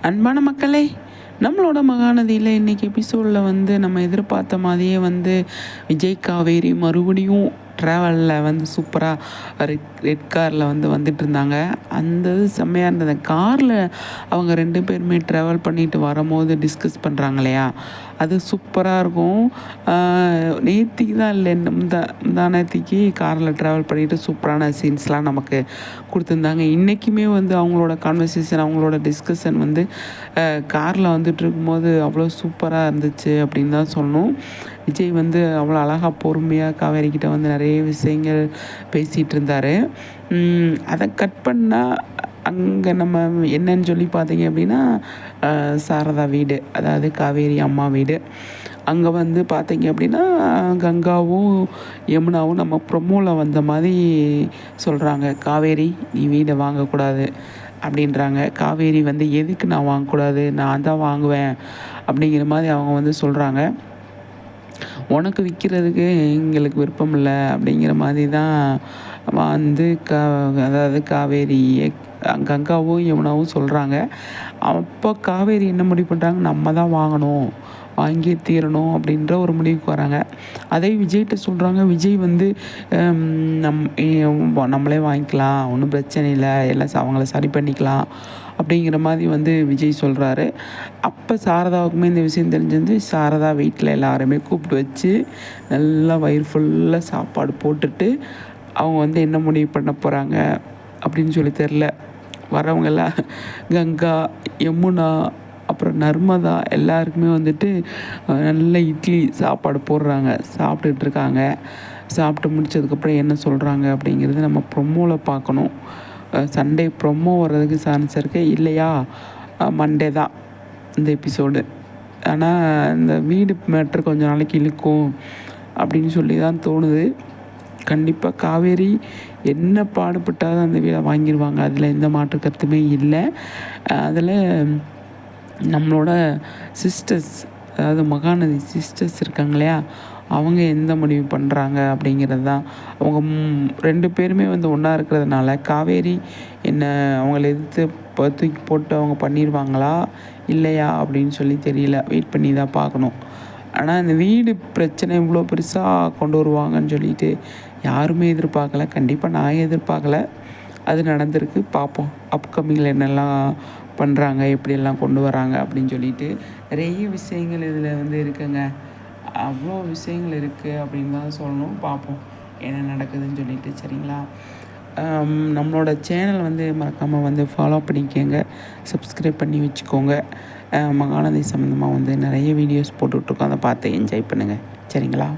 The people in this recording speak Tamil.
அன்பான மக்களே, நம்மளோட மகாநதியில் இன்றைக்கி எபிசோடில் வந்து நம்ம எதிர்பார்த்த மாதிரியே வந்து விஜய் காவேரி மறுபடியும் ட்ராவலில் வந்து சூப்பராக ரெட் காரில் வந்து வந்துட்டு இருந்தாங்க. அந்த இது செம்மையாக இருந்தது. காரில் அவங்க 2 பேருமே ட்ராவல் பண்ணிட்டு வரும்போது டிஸ்கஸ் பண்ணுறாங்க இல்லையா, அது சூப்பராக இருக்கும். நேத்திக்கு தான் இல்லை முந்தானேத்திக்கு காரில் ட்ராவல் பண்ணிவிட்டு சூப்பரான சீன்ஸ்லாம் நமக்கு கொடுத்துருந்தாங்க. இன்றைக்குமே வந்து அவங்களோட கான்வர்சேஷன், அவங்களோட டிஸ்கஷன் வந்து காரில் வந்துட்டு இருக்கும்போது அவ்வளோ சூப்பராக இருந்துச்சு அப்படின்னு தான் சொல்லணும். விஜய் வந்து அவ்வளோ அழகாக பொறுமையாக காவேரிக்கிட்ட வந்து நிறைய விஷயங்கள் பேசிகிட்டு இருந்தார். அதை கட் பண்ணால் அங்கே நம்ம என்னன்னு சொல்லி பார்த்தீங்க அப்படின்னா, சாரதா வீடு, அதாவது காவேரி அம்மா வீடு. அங்கே வந்து பார்த்தீங்க அப்படின்னா கங்காவும் யமுனாவும் நம்ம ப்ரொமோவில் வந்த மாதிரி சொல்கிறாங்க, காவேரி நீ வீடை வாங்கக்கூடாது அப்படின்றாங்க. காவேரி வந்து எதுக்கு நான் வாங்கக்கூடாது, நான் தான் வாங்குவேன் அப்படிங்கிற மாதிரி அவங்க வந்து சொல்கிறாங்க. உனக்கு விற்கிறதுக்கு எங்களுக்கு விருப்பம் இல்லை அப்படிங்கிற மாதிரி தான் வந்து அதாவது காவேரி கங்காவும் யமுனாவும் சொல்கிறாங்க. அப்போ காவேரி என்ன முடிவு பண்ணுறாங்க, நம்ம தான் வாங்கணும், வாங்கியே தீரணும் அப்படின்ற ஒரு முடிவுக்கு வராங்க. அதே விஜய்கிட்ட சொல்கிறாங்க. விஜய் வந்து நம்மளே வாங்கிக்கலாம், ஒன்றும் பிரச்சனை இல்லை, எல்லாம் அவங்கள சரி பண்ணிக்கலாம் அப்படிங்கிற மாதிரி வந்து விஜய் சொல்கிறாரு. அப்போ சாரதாவுக்குமே இந்த விஷயம் தெரிஞ்சிருந்து சாரதா வீட்டில் எல்லாருமே கூப்பிட்டு வச்சு நல்லா வயிறு ஃபுல்லாக சாப்பாடு போட்டுட்டு அவங்க வந்து என்ன முடிவு பண்ண போகிறாங்க அப்படின்னு சொல்லி தெரில. வரவங்கெல்லாம் கங்கா, யமுனா, அப்புறம் நர்மதா எல்லாருக்குமே வந்துட்டு நல்ல இட்லி சாப்பாடு போடுறாங்க, சாப்பிட்டுட்டு இருக்காங்க. சாப்பிட்டு முடித்ததுக்கப்புறம் என்ன சொல்கிறாங்க அப்படிங்கிறது நம்ம ப்ரொமோவில் பார்க்கணும். சண்டே ப்ரொமோ வர்றதுக்கு சான்ஸ் இருக்குது, இல்லையா மண்டே தான் இந்த எபிசோடு. ஆனால் இந்த வீடு மேட்ரு கொஞ்சம் நாளைக்கு இழுக்கும் அப்படின்னு சொல்லி தான் தோணுது. கண்டிப்பாக காவேரி என்ன பாடுபட்டாலும் அந்த வீடை வாங்கிடுவாங்க, அதில் எந்த மாற்று கருத்துமே இல்லை. அதில் நம்மளோட சிஸ்டர்ஸ், அதாவது மகாநதி சிஸ்டர்ஸ் இருக்காங்க இல்லையா, அவங்க எந்த முடிவு பண்ணுறாங்க அப்படிங்கிறது தான். அவங்க 2 பேருமே வந்து ஒன்றா இருக்கிறதுனால காவேரி என்ன அவங்கள எதிர்த்து தூக்கி போட்டு அவங்க பண்ணிடுவாங்களா இல்லையா அப்படின்னு சொல்லி தெரியல, வெயிட் பண்ணி தான் பார்க்கணும். ஆனால் இந்த வீடு பிரச்சனை இவ்வளோ பெருசாக கொண்டு வருவாங்கன்னு சொல்லிட்டு யாருமே எதிர்பார்க்கல. கண்டிப்பாக நான் எதிர்பார்க்கல. அது நடந்திருக்கு. பார்ப்போம் அப்கமிங்கில் என்னெல்லாம் பண்ணுறாங்க, எப்படியெல்லாம் கொண்டு வராங்க அப்படின்னு சொல்லிட்டு. நிறைய விஷயங்கள் இதில் வந்து இருக்குங்க, அவ்வளோ விஷயங்கள் இருக்குது அப்படின்னு தான் சொல்லணும். பார்ப்போம் என்ன நடக்குதுன்னு சொல்லிட்டு. சரிங்களா, நம்மளோட சேனல் வந்து மறக்காமல் வந்து ஃபாலோ பண்ணிக்கோங்க, சப்ஸ்கிரைப் பண்ணி வச்சுக்கோங்க. மகாநதி சம்மந்தமாக வந்து நிறைய வீடியோஸ் போட்டுட்ருக்கோம், அதை பார்த்து என்ஜாய் பண்ணுங்கள். சரிங்களா.